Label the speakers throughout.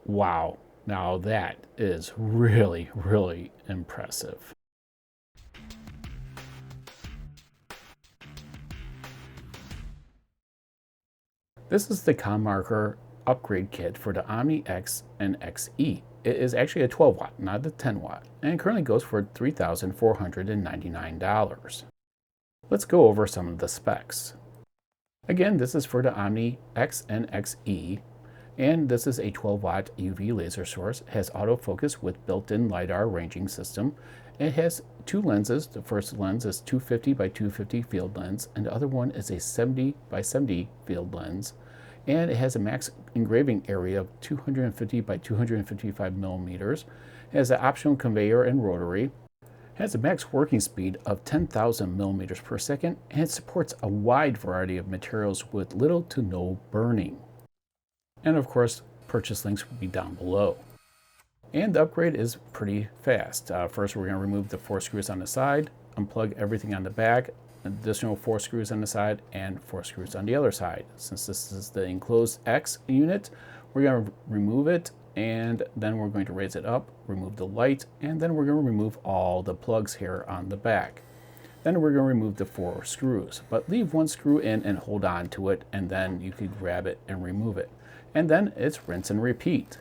Speaker 1: Wow, now that is really, really impressive. This is the ComMarker upgrade kit for the Omni X and XE. It is actually a 12 watt, not a 10 watt, and it currently goes for $3,499. Let's go over some of the specs. Again, this is for the Omni X and XE, and this is a 12 watt UV laser source. It has autofocus with built-in LiDAR ranging system. It has two lenses. The first lens is 250 by 250 field lens, and the other one is a 70 by 70 field lens. And it has a max engraving area of 250 by 255 millimeters. It has an optional conveyor and rotary. It has a max working speed of 10,000 millimeters per second, and it supports a wide variety of materials with little to no burning. And of course, purchase links will be down below. And the upgrade is pretty fast. First, we're going to remove the 4 screws on the side, unplug everything on the back, additional 4 screws on the side, and 4 screws on the other side. Since this is the enclosed X unit, we're going to remove it, and then we're going to raise it up, remove the light, and then we're going to remove all the plugs here on the back. Then we're going to remove the 4 screws, but leave 1 screw in and hold on to it, and then you can grab it and remove it. And then it's rinse and repeat.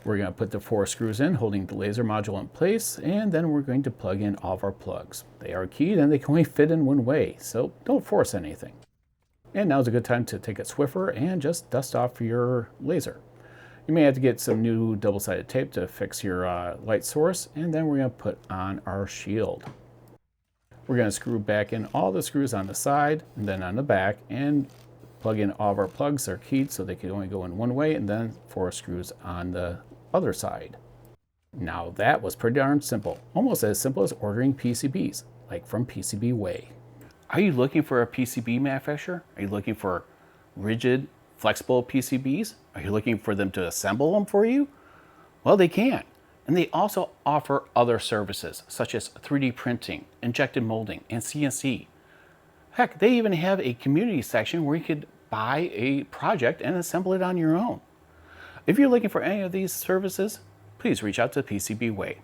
Speaker 1: We're going to put the 4 screws in, holding the laser module in place, and then we're going to plug in all of our plugs. They are keyed and they can only fit in one way, so don't force anything. And now's a good time to take a Swiffer and just dust off your laser. You may have to get some new double-sided tape to fix your light source, and then we're going to put on our shield. We're going to screw back in all the screws on the side and then on the back, and plug in all of our plugs. They're keyed so they can only go in one way, and then 4 screws on the other side. Now that was pretty darn simple, almost as simple as ordering PCBs, like from PCBWay. Are you looking for a PCB manufacturer? Are you looking for rigid, flexible PCBs? Are you looking for them to assemble them for you? Well, they can. And they also offer other services, such as 3D printing, injected molding, and CNC. Heck, they even have a community section where you could buy a project and assemble it on your own. If you're looking for any of these services, please reach out to PCBWay.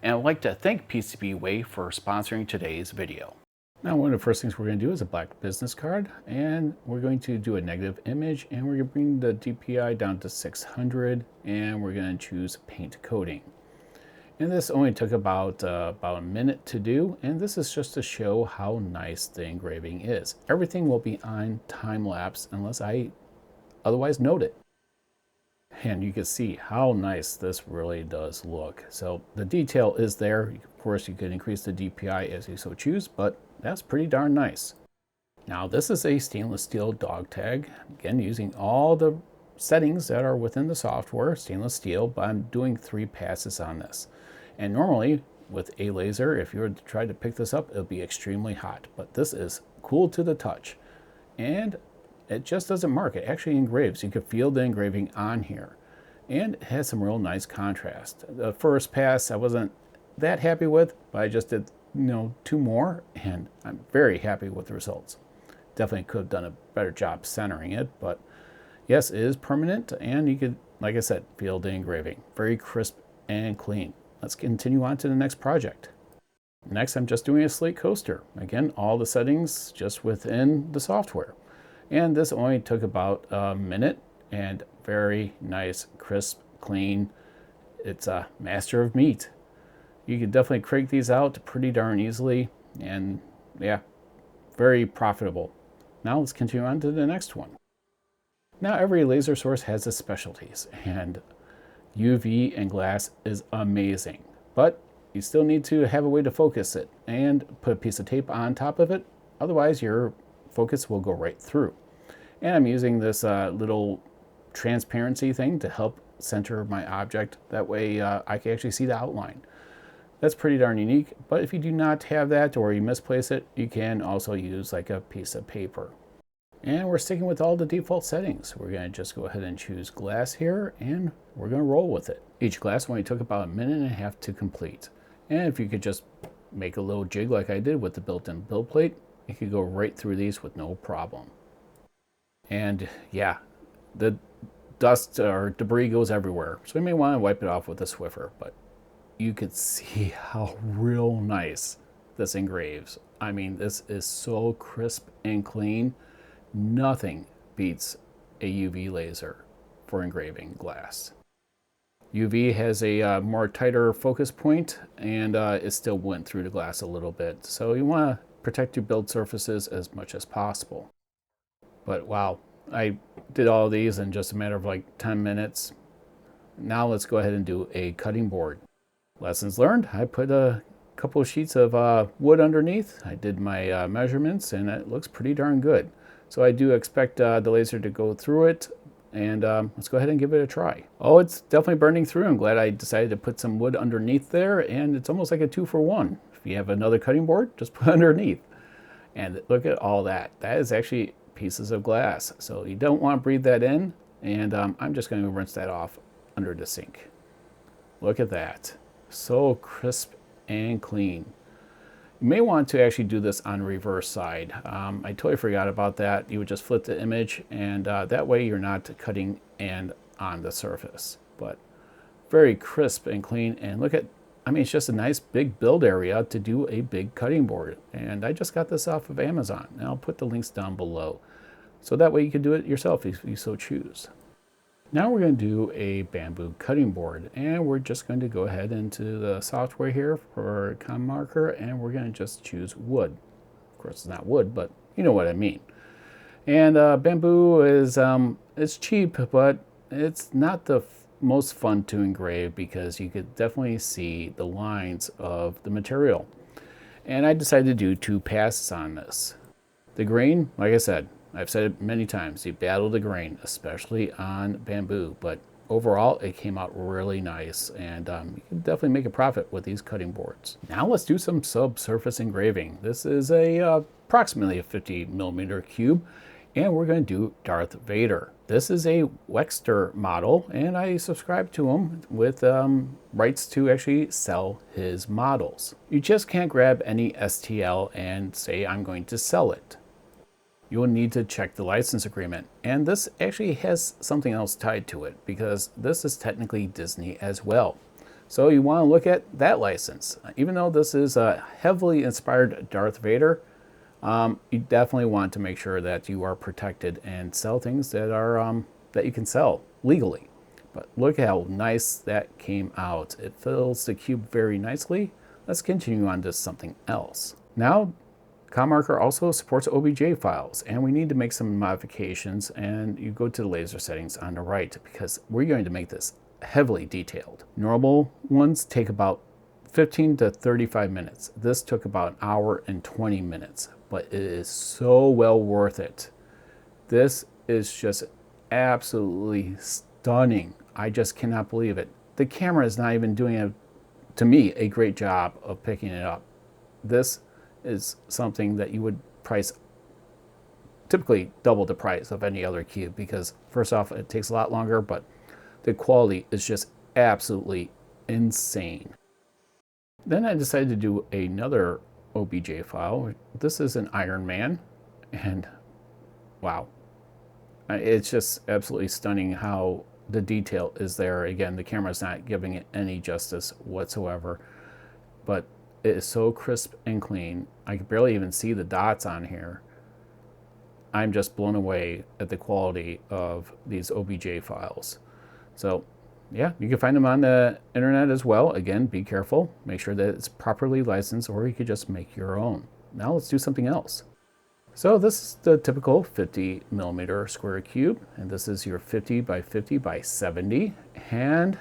Speaker 1: And I'd like to thank PCBWay for sponsoring today's video. Now, one of the first things we're going to do is a black business card, and we're going to do a negative image, and we're going to bring the DPI down to 600, and we're going to choose paint coating. And this only took about a minute to do, and this is just to show how nice the engraving is. Everything will be on time lapse unless I otherwise note it. And you can see how nice this really does look. So the detail is there. Of course, you could increase the DPI as you so choose, but that's pretty darn nice. Now, this is a stainless steel dog tag. Again, using all the settings that are within the software, stainless steel, but I'm doing 3 passes on this. And normally, with a laser, if you were to try to pick this up, it'll be extremely hot. But this is cool to the touch. And it just doesn't mark. It actually engraves. You can feel the engraving on here. And it has some real nice contrast. The first pass I wasn't that happy with, but I just did 2 more, and I'm very happy with the results. Definitely could have done a better job centering it, but yes, it is permanent, and you could, like I said, feel the engraving. Very crisp and clean. Let's continue on to the next project. Next, I'm just doing a Slate coaster. Again, all the settings just within the software. And this only took about a minute, and very nice, crisp, clean. It's a master of meat. You can definitely crank these out pretty darn easily, and yeah, very profitable. Now let's continue on to the next one. Now every laser source has its specialties, and UV and glass is amazing, but you still need to have a way to focus it and put a piece of tape on top of it. Otherwise, your focus will go right through. And I'm using this little transparency thing to help center my object. That way I can actually see the outline. That's pretty darn unique, but if you do not have that or you misplace it, you can also use like a piece of paper. And we're sticking with all the default settings. We're going to just go ahead and choose glass here, and we're going to roll with it. Each glass only took about a minute and a half to complete. And if you could just make a little jig like I did with the built-in build plate, you could go right through these with no problem. And yeah, the dust or debris goes everywhere. So you may want to wipe it off with a Swiffer, but you could see how real nice this engraves. I mean, this is so crisp and clean. Nothing beats a UV laser for engraving glass. UV has a more tighter focus point, and it still went through the glass a little bit. So you want to protect your build surfaces as much as possible. But wow, I did all of these in just a matter of like 10 minutes. Now let's go ahead and do a cutting board. Lessons learned, I put a couple of sheets of wood underneath. I did my measurements, and it looks pretty darn good. So I do expect the laser to go through it. And let's go ahead and give it a try. Oh, it's definitely burning through. I'm glad I decided to put some wood underneath there, and it's almost like a 2-for-1. If you have another cutting board, just put underneath. And look at all that. That is actually pieces of glass. So you don't want to breathe that in, and I'm just going to rinse that off under the sink. Look at that. So crisp and clean. You may want to actually do this on reverse side. I totally forgot about that. You would just flip the image, and that way you're not cutting and on the surface. But very crisp and clean. And look at, I mean, it's just a nice big build area to do a big cutting board. And I just got this off of Amazon. And I'll put the links down below. So that way you can do it yourself if you so choose. Now we're going to do a bamboo cutting board, and we're just going to go ahead into the software here for ComMarker, and we're going to just choose wood. Of course, it's not wood, but you know what I mean. And bamboo is it's cheap, but it's not the most fun to engrave because you could definitely see the lines of the material. And I decided to do 2 passes on this. The grain, like I said, I've said it many times, you battle the grain, especially on bamboo, but overall it came out really nice, and you can definitely make a profit with these cutting boards. Now let's do some subsurface engraving. This is approximately a 50mm cube, and we're going to do Darth Vader. This is a Wexter model, and I subscribe to him with rights to actually sell his models. You just can't grab any STL and say I'm going to sell it. You will need to check the license agreement, and this actually has something else tied to it because this is technically Disney as well. So you want to look at that license. Even though this is a heavily inspired Darth Vader, you definitely want to make sure that you are protected and sell things that are that you can sell legally. But look how nice that came out. It fills the cube very nicely. Let's continue on to something else. Now, ComMarker also supports OBJ files, and we need to make some modifications, and you go to the laser settings on the right because we're going to make this heavily detailed. Normal ones take about 15 to 35 minutes. This took about an hour and 20 minutes, but it is so well worth it. This is just absolutely stunning. I just cannot believe it. The camera is not even doing, to me, a great job of picking it up. This is something that you would price typically double the price of any other cube because first off, it takes a lot longer, but the quality is just absolutely insane. Then I decided to do another OBJ file. This is an Iron Man, and wow, it's just absolutely stunning how the detail is there. Again, the camera's not giving it any justice whatsoever, but it is so crisp and clean. I can barely even see the dots on here. I'm just blown away at the quality of these OBJ files. So yeah, you can find them on the internet as well. Again, be careful. Make sure that it's properly licensed, or you could just make your own. Now let's do something else. So this is the typical 50mm square cube, and this is your 50 by 50 by 70, and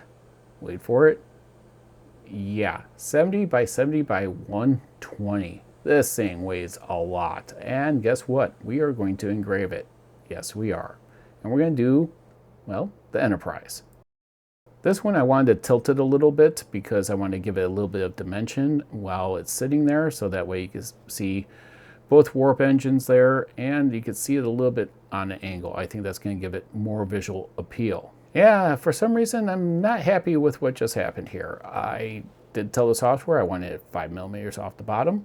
Speaker 1: wait for it, yeah, 70 by 70 by 120. This thing weighs a lot, and guess what? We are going to engrave it. Yes, we are. And we're going to do, well, the Enterprise. This one I wanted to tilt it a little bit because I wanted to give it a little bit of dimension while it's sitting there, so that way you can see both warp engines there, and you can see it a little bit on an angle. I think that's going to give it more visual appeal. Yeah, for some reason, I'm not happy with what just happened here. I did tell the software I wanted it 5mm off the bottom,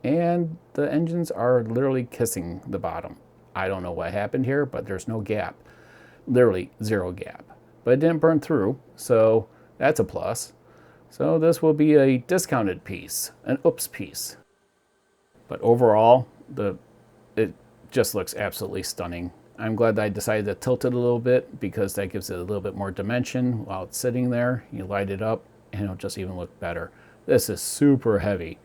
Speaker 1: and the engines are literally kissing the bottom. I don't know what happened here, but there's no gap. literally 0 gap. But it didn't burn through, so that's a plus. So this will be a discounted piece, an oops piece. But overall, it just looks absolutely stunning. I'm glad that I decided to tilt it a little bit because that gives it a little bit more dimension while it's sitting there. You light it up and it'll just even look better. This is super heavy,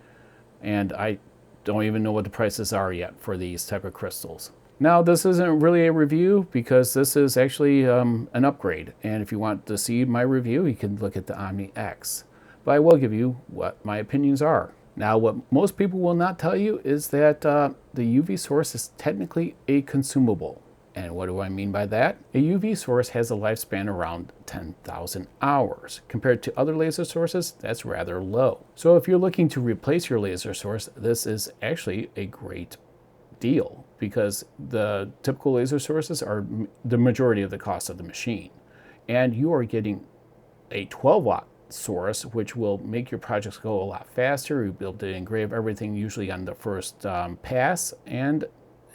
Speaker 1: and I don't even know what the prices are yet for these type of crystals. Now, this isn't really a review because this is actually an upgrade. And if you want to see my review, you can look at the Omni X. But I will give you what my opinions are. Now, what most people will not tell you is that the UV source is technically a consumable. And what do I mean by that? A UV source has a lifespan around 10,000 hours. Compared to other laser sources, that's rather low. So if you're looking to replace your laser source, this is actually a great deal because the typical laser sources are the majority of the cost of the machine. And you are getting a 12 watt source, which will make your projects go a lot faster. You'll be able to engrave everything usually on the first pass, and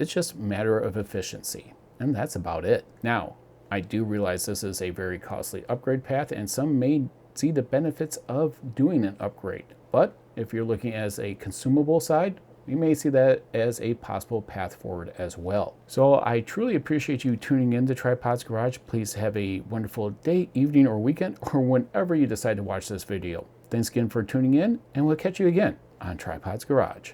Speaker 1: it's just a matter of efficiency. And that's about it. Now, I do realize this is a very costly upgrade path, and some may see the benefits of doing an upgrade. But if you're looking as a consumable side, you may see that as a possible path forward as well. So I truly appreciate you tuning in to Tripod's Garage. Please have a wonderful day, evening, or weekend, or whenever you decide to watch this video. Thanks again for tuning in, and we'll catch you again on Tripod's Garage.